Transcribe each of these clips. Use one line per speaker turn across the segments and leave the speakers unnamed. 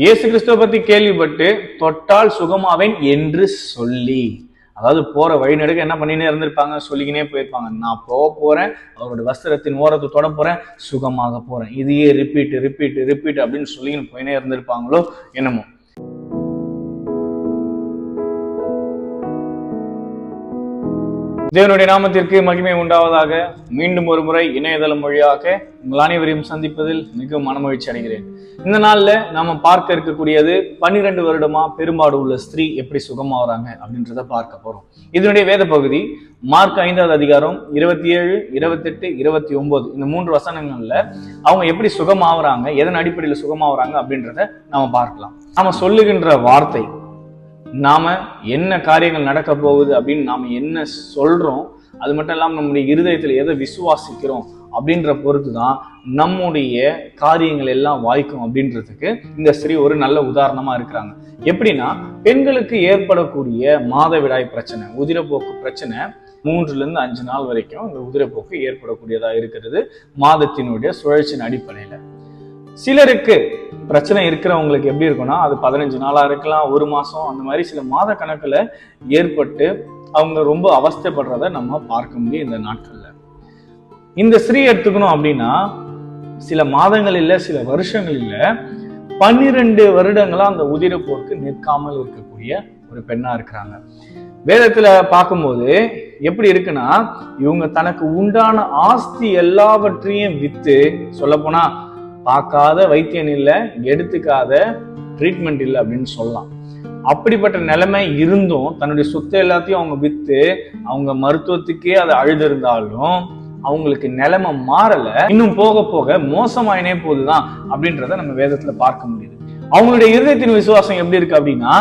இயேசு கிறிஸ்துவ பத்தி கேள்விப்பட்டு தொட்டால் சுகமாவேன் என்று சொல்லி, அதாவது போற வழிநடுக்க என்ன பண்ணினே இருந்திருப்பாங்க, சொல்லிக்கினே போயிருப்பாங்க. நான் போறேன், அவரோட வஸ்திரத்தின் ஓரத்தை தொட போறேன், சுகமாக போறேன். இதையே ரிப்பீட் அப்படின்னு சொல்லிக்கின்னு போயினே இருந்திருப்பாங்களோ என்னமோ. தேவனுடைய நாமத்திற்கு மகிமை உண்டாவதாக. மீண்டும் ஒரு முறை இணையதளம் வழியாக உங்கள் அனைவரையும் சந்திப்பதில் மிகவும் மனமகிழ்ச்சி அடைகிறேன். இந்த நாள்ல நாம பார்க்க இருக்கக்கூடியது 12 வருடமா பெரும்பாடு உள்ள ஸ்திரீ எப்படி சுகமாகறாங்க அப்படின்றத பார்க்க போறோம். இதனுடைய வேத பகுதி மார்க் 5வது அதிகாரம் 27, 28, 29 இந்த 3 வசனங்கள்ல அவங்க எப்படி சுகமாகறாங்க, எதன் அடிப்படையில் சுகமாகறாங்க அப்படின்றத நாம பார்க்கலாம். நாம சொல்லுகின்ற வார்த்தை, நாம என்ன காரியங்கள் நடக்க போகுது அப்படின்னு நாம என்ன சொல்றோம், அது மட்டும் இல்லாம நம்முடைய இருதயத்துல எதை விசுவாசிக்கிறோம் அப்படின்ற பொறுத்து தான் நம்முடைய காரியங்கள் எல்லாம் வாய்க்கும் அப்படின்றதுக்கு இந்த ஸ்திரீ ஒரு நல்ல உதாரணமா இருக்கிறாங்க. எப்படின்னா, பெண்களுக்கு ஏற்படக்கூடிய மாதவிடாய் பிரச்சனை, உதிரப்போக்கு பிரச்சனை 3லிருந்து 5 நாள் வரைக்கும் இந்த உதிரப்போக்கு ஏற்படக்கூடியதா இருக்கிறது மாதத்தினுடைய சுழற்சியின் அடிப்படையில. சிலருக்கு பிரச்சனை இருக்கிறவங்களுக்கு எப்படி இருக்கும்னா, அது 15 நாளா இருக்கலாம், 1 மாசம், அந்த மாதிரி சில மாத கணக்குல ஏற்பட்டு அவங்க ரொம்ப அவஸ்தைப்படுறத நம்ம பார்க்க முடியும் இந்த நாட்கள்ல. இந்த ஸ்திரீ எடுத்துக்கணும் அப்படின்னா, சில மாதங்கள் இல்ல, சில வருஷங்கள் இல்ல, 12 வருடங்களா அந்த உதிரப்போக்கு நிற்காமல் இருக்கக்கூடிய ஒரு பெண்ணா இருக்கிறாங்க. வேதத்துல பார்க்கும்போது எப்படி இருக்குன்னா, இவங்க தனக்கு உண்டான ஆஸ்தி எல்லாவற்றையும் வித்து, சொல்ல போனா பார்க்காத வைத்தியம் இல்லை, எடுத்துக்காத ட்ரீட்மெண்ட் இல்லை அப்படின்னு சொல்லலாம். அப்படிப்பட்ட நிலைமை இருந்தும் தன்னுடைய சொத்து எல்லாத்தையும் அவங்க வித்து அவங்க மருத்துவத்துக்கே அதை அழுதிருந்தாலும் அவங்களுக்கு நிலைமை மாறல, இன்னும் போக போக மோசமாயினே போகுதுதான் அப்படின்றத நம்ம வேதத்துல பார்க்க முடியுது. அவங்களுடைய இருதயத்தின் விசுவாசம் எப்படி இருக்கு அப்படின்னா,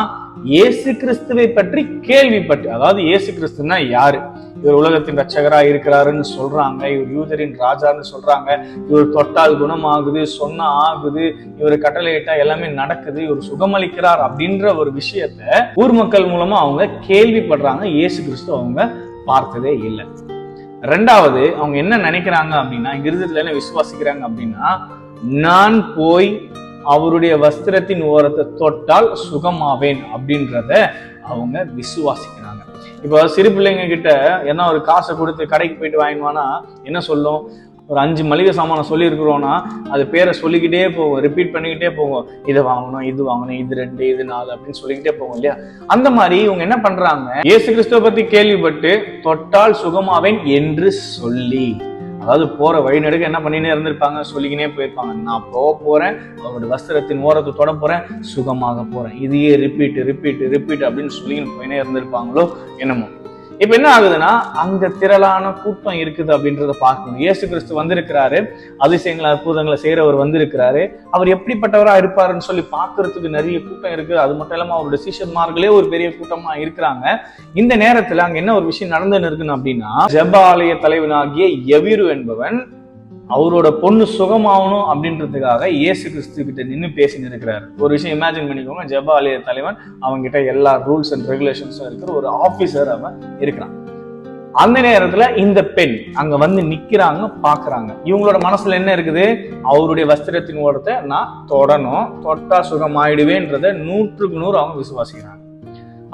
இயேசு கிறிஸ்துவை பற்றி கேள்விப்பட்டு, அதாவது இயேசு கிறிஸ்துன்னா யாரு, இவர் உலகத்தின் ரட்சகரா இருக்கிறாருன்னு சொல்றாங்க, இவர் யூதரின் ராஜான்னு சொல்றாங்க, இவர் தொட்டால் குணமாகுது, சொன்னா ஆகுது, இவர் கட்டளையிட்டா எல்லாமே நடக்குது, இவர் சுகமளிக்கிறார் அப்படின்ற ஒரு விஷயத்த ஊர் மக்கள் மூலமா அவங்க கேள்விப்படுறாங்க. இயேசு கிறிஸ்து அவங்க பார்த்ததே இல்லை. ரெண்டாவது, அவங்க என்ன நினைக்கிறாங்க அப்படின்னா, இருதயத்துல என்ன விசுவாசிக்கிறாங்க அப்படின்னா, நான் போய் அவருடைய வஸ்திரத்தின் ஓரத்தை தொட்டால் சுகமாவேன் அப்படின்றத அவங்க விசுவாசிக்கிறாங்க. இப்போ சிறு பிள்ளைங்க கிட்ட என்ன ஒரு காசை கொடுத்து கடைக்கு போயிட்டு வாங்கினானா என்ன சொல்லும், ஒரு 5 மளிகை சாமான சொல்லி இருக்கிறோம்னா அது பேரை சொல்லிக்கிட்டே போகும், ரிப்பீட் பண்ணிக்கிட்டே போகும், இதை வாங்கணும், இது வாங்கணும், இது 2, இது 4 அப்படின்னு சொல்லிக்கிட்டே போகும் இல்லையா. அந்த மாதிரி இவங்க என்ன பண்றாங்க, இயேசு கிறிஸ்துவ பத்தி கேள்விப்பட்டு தொட்டால் சுகமாவேன் என்று சொல்லி, அதாவது போற வழிநடுக்க என்ன பண்ணினே இருந்திருப்பாங்க, சொல்லிக்கினே போயிருப்பாங்க. நான் போறேன், அவரோட வஸ்திரத்தின் ஓரத்தை தொட போறேன், சுகமாக போறேன். இதையே ரிப்பீட் அப்படின்னு சொல்லிக்கின்னு போயினே இருந்திருப்பாங்களோ என்னமோ. இப்ப என்ன ஆகுதுன்னா, அங்க திரளான கூட்டம் இருக்குது அப்படின்றத பார்க்கணும். இயேசு கிறிஸ்து வந்திருக்கிறாரு, அதிசயங்கள் அற்புதங்களை செய்யறவர் வந்திருக்கிறாரு, அவர் எப்படிப்பட்டவரா இருப்பாருன்னு சொல்லி பார்க்கறதுக்கு நிறைய கூட்டம் இருக்கு. அது மட்டும் இல்லாம அவருடைய சீஷர்மார்களே ஒரு பெரிய கூட்டமா இருக்கிறாங்க. இந்த நேரத்துல அங்க என்ன ஒரு விஷயம் நடந்துன்னு இருக்குன்னு அப்படின்னா, ஜெப ஆலய தலைவனாகிய யவீரு என்பவன் அவரோட பொண்ணு சுகமாகணும் அப்படின்றதுக்காக இயேசு கிறிஸ்து கிட்ட நின்று பேசின்னு இருக்கிறாரு. ஒரு விஷயம் இமேஜின் பண்ணிக்கோங்க, ஜெப ஆலய தலைவன், அவங்க கிட்ட எல்லா ரூல்ஸ் அண்ட் ரெகுலேஷன்ஸும் இருக்கிற ஒரு ஆபீசர் அவன் இருக்கிறான். அந்த நேரத்துல இந்த பெண் அங்க வந்து நிக்கிறாங்க, பாக்குறாங்க. இவங்களோட மனசுல என்ன இருக்குது, அவருடைய வஸ்திரத்தின் ஓரத்தை நான் தொடணும், தொட்டா சுகமாயிடுவேன்றத 100க்கு 100 அவங்க விசுவாசிக்கிறாங்க.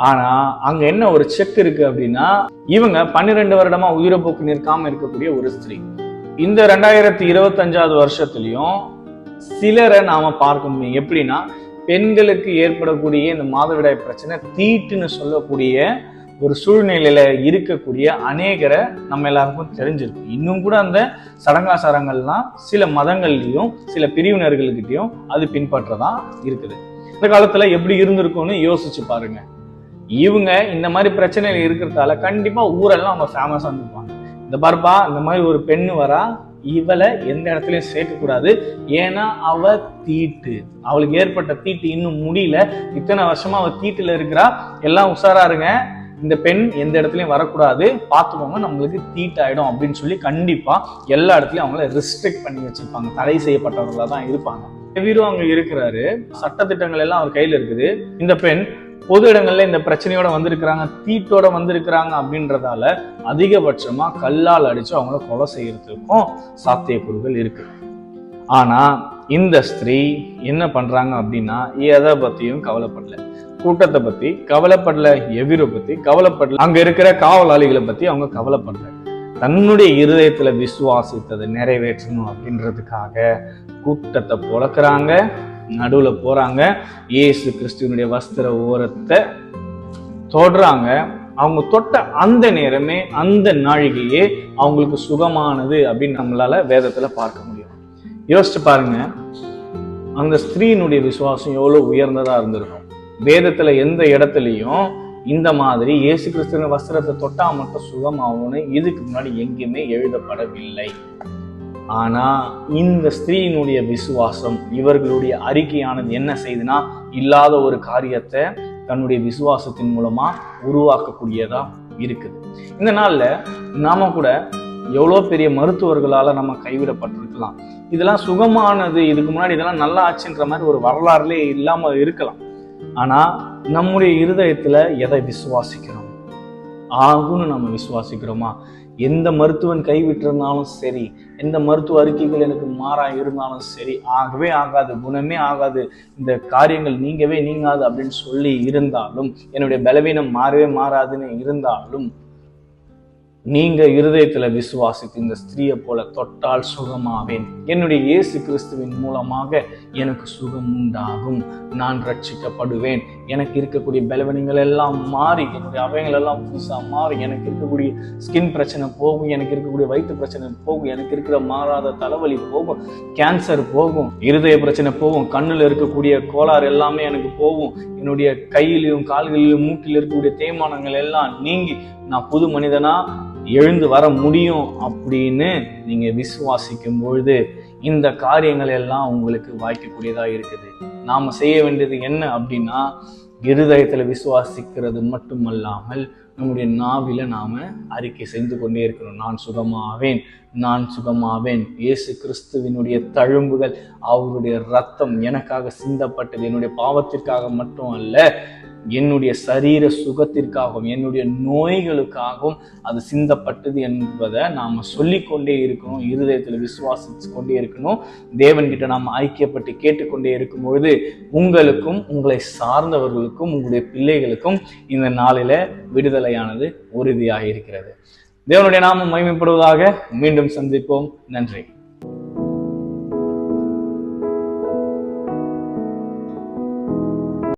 ஆனா அங்க என்ன ஒரு செக் இருக்கு அப்படின்னா, இவங்க 12 வருடமா உயிரப்போக்கு நிற்காம இருக்கக்கூடிய ஒரு ஸ்திரீ. இந்த 2025வது வருஷத்துலயும் சிலரை நாம பார்க்க முடியும். எப்படின்னா, பெண்களுக்கு ஏற்படக்கூடிய இந்த மாதவிடாய் பிரச்சனை தீட்டுன்னு சொல்லக்கூடிய ஒரு சூழ்நிலையில இருக்கக்கூடிய அநேகரை நம்ம எல்லாருக்கும் தெரிஞ்சிருக்கு. இன்னும் கூட அந்த சடங்காச்சாரங்கள்லாம் சில மதங்கள்லயும் சில பிரிவினர்கள்கிட்டயும் அது பின்பற்றதா இருக்குது. இந்த காலத்துல எப்படி இருந்திருக்கும்னு யோசிச்சு பாருங்க. இவங்க இந்த மாதிரி பிரச்சனைகள் இருக்கிறதால கண்டிப்பா ஊரெல்லாம் அவங்க ஃபேமஸா இருந்திருப்பாங்க. இந்த பார்ப்பா, இந்த மாதிரி ஒரு பெண்ணு வரா, இவளை எந்த இடத்துலயும் சேர்க்கக்கூடாது, ஏன்னா அவ தீட்டு, அவளுக்கு ஏற்பட்ட தீட்டு இன்னும் முடியல, இத்தனை வருஷமா அவ தீட்டுல இருக்கிறா, எல்லாம் உஷாரா இருங்க, இந்த பெண் எந்த இடத்துலயும் வரக்கூடாது, பார்த்துக்கோங்க, நம்மளுக்கு தீட்டாயிடும் அப்படின்னு சொல்லி கண்டிப்பா எல்லா இடத்துலயும் அவங்கள ரெஸ்ட்ரிக்ட் பண்ணி வச்சிருப்பாங்க, தடை செய்யப்பட்டவர்களா தான் இருப்பாங்க. வீரும் அங்க இருக்கிறாரு, சட்டத்திட்டங்கள் எல்லாம் அவர் கையில இருக்குது. இந்த பெண் பொது இடங்கள்ல இந்த பிரச்சனையோட வந்திருக்கிறாங்க, தீட்டோட வந்திருக்கிறாங்க அப்படின்றதால அதிகபட்சமா கல்லால் அடிச்சு அவங்கள கொலை செய்யறதுக்கும் சாத்தியக்கூறுகள் இருக்கு. ஆனா இந்த ஸ்திரீ என்ன பண்றாங்க அப்படின்னா எதை பத்தியும் கவலைப்படல, கூட்டத்தை பத்தி கவலைப்படல, எவிரை பத்தி கவலைப்படல, அங்க இருக்கிற காவலாளிகளை பத்தி அவங்க கவலைப்படல. தன்னுடைய இருதயத்துல விசுவாசித்ததை நிறைவேற்றணும் அப்படின்றதுக்காக கூட்டத்தை பொழக்கிறாங்க, நடுவுல போறாங்க, இயேசு கிறிஸ்துவனுடைய வஸ்திர ஓரத்தை தொடுறாங்க. அவங்க தொட்ட அந்த நேரமே, அந்த நாழிகையே அவங்களுக்கு சுகமானது அப்படின்னு நம்மளால வேதத்துல பார்க்க முடியும். யோசிச்சு பாருங்க, அந்த ஸ்திரீனுடைய விசுவாசம் எவ்வளவு உயர்ந்ததா இருந்திருக்கும். வேதத்துல எந்த இடத்துலயும் இந்த மாதிரி இயேசு கிறிஸ்துவின் வஸ்திரத்தை தொட்டா மட்டும் சுகமாகும்னு இதுக்கு முன்னாடி எங்கேயுமே எழுதப்படவில்லை. ஆனா இந்த ஸ்திரீயினுடைய விசுவாசம், இவர்களுடைய அறிக்கையானது என்ன செய்துனா, இல்லாத ஒரு காரியத்தை தன்னுடைய விசுவாசத்தின் மூலமா உருவாக்கக்கூடியதா இருக்குது. இந்த நாள்ல நாம கூட எவ்வளோ பெரிய மருத்துவர்களால நம்ம கைவிடப்பட்டிருக்கலாம், இதெல்லாம் சுகமானது, இதுக்கு முன்னாடி இதெல்லாம் நல்லா ஆச்சுன்ற மாதிரி ஒரு வரலாறுலே இல்லாம இருக்கலாம். ஆனா நம்முடைய இருதயத்துல எதை விசுவாசிக்கிறோம், ஆகும்னு நம்ம விசுவாசிக்கிறோமா? எந்த மருத்துவன் கைவிட்டிருந்தாலும் சரி, எந்த மருத்துவ அறிக்கைகள் எனக்கு மாறா இருந்தாலும் சரி, ஆகவே ஆகாது, குணமே ஆகாது, இந்த காரியங்கள் நீங்கவே நீங்காது அப்படின்னு சொல்லி இருந்தாலும், என்னுடைய பலவீனம் மாறவே மாறாதுன்னு இருந்தாலும், நீங்க இருதயத்துல விசுவாசித்து இந்த ஸ்திரீயை போல தொட்டால் சுகமாவேன், என்னுடைய இயேசு கிறிஸ்துவின் மூலமாக எனக்கு சுகம் உண்டாகும், நான் ரட்சிக்கப்படுவேன், எனக்கு இருக்கக்கூடிய பலவீனங்கள் எல்லாம் மாறி, என்னுடைய அவயங்கள் எல்லாம் புதுசா மாறி, எனக்கு இருக்கக்கூடிய ஸ்கின் பிரச்சனை போகும், எனக்கு இருக்கக்கூடிய வயிற்று பிரச்சனை போகும், எனக்கு இருக்கிற மாறாத தலைவலி போகும், கேன்சர் போகும், இருதய பிரச்சனை போகும், கண்ணுல இருக்கக்கூடிய கோளாறு எல்லாமே எனக்கு போகும், என்னுடைய கையிலையும் கால்களிலும் மூட்டில் இருக்கக்கூடிய தேய்மானங்கள் எல்லாம் நீங்கி நான் புது மனிதனா எழுந்து வர முடியும் அப்படின்னு நீங்க விசுவாசிக்கும் பொழுது இந்த காரியங்கள் எல்லாம் உங்களுக்கு வாய்க்கக்கூடியதா இருக்குது. நாம செய்ய வேண்டியது என்ன அப்படின்னா, இருதயத்துல விசுவாசிக்கிறது மட்டுமல்லாமல் நம்முடைய நாவில நாம அறிக்கை செய்து கொண்டே இருக்கணும். நான் சுகமாவேன், நான் சுகமாவேன், இயேசு கிறிஸ்துவினுடைய தழும்புகள், அவருடைய ரத்தம் எனக்காக சிந்தப்பட்டது, என்னுடைய பாவத்திற்காக மட்டும் அல்ல, என்னுடைய சரீர சுகத்திற்காகவும் என்னுடைய நோய்களுக்காகவும் அது சிந்தப்பட்டது என்பதை நாம சொல்லிக்கொண்டே இருக்கணும், இருதயத்தில் விசுவாசித்து கொண்டே இருக்கணும். தேவன்கிட்ட நாம் ஐக்கியப்பட்டு கேட்டுக்கொண்டே இருக்கும் பொழுது உங்களுக்கும் உங்களை சார்ந்தவர்களுக்கும் உங்களுடைய பிள்ளைகளுக்கும் இந்த நாளில விடுதலையானது உறுதியாக இருக்கிறது. தேவனுடைய நாமம் மகிமைப்படுவதாக. மீண்டும் சந்திப்போம். நன்றி.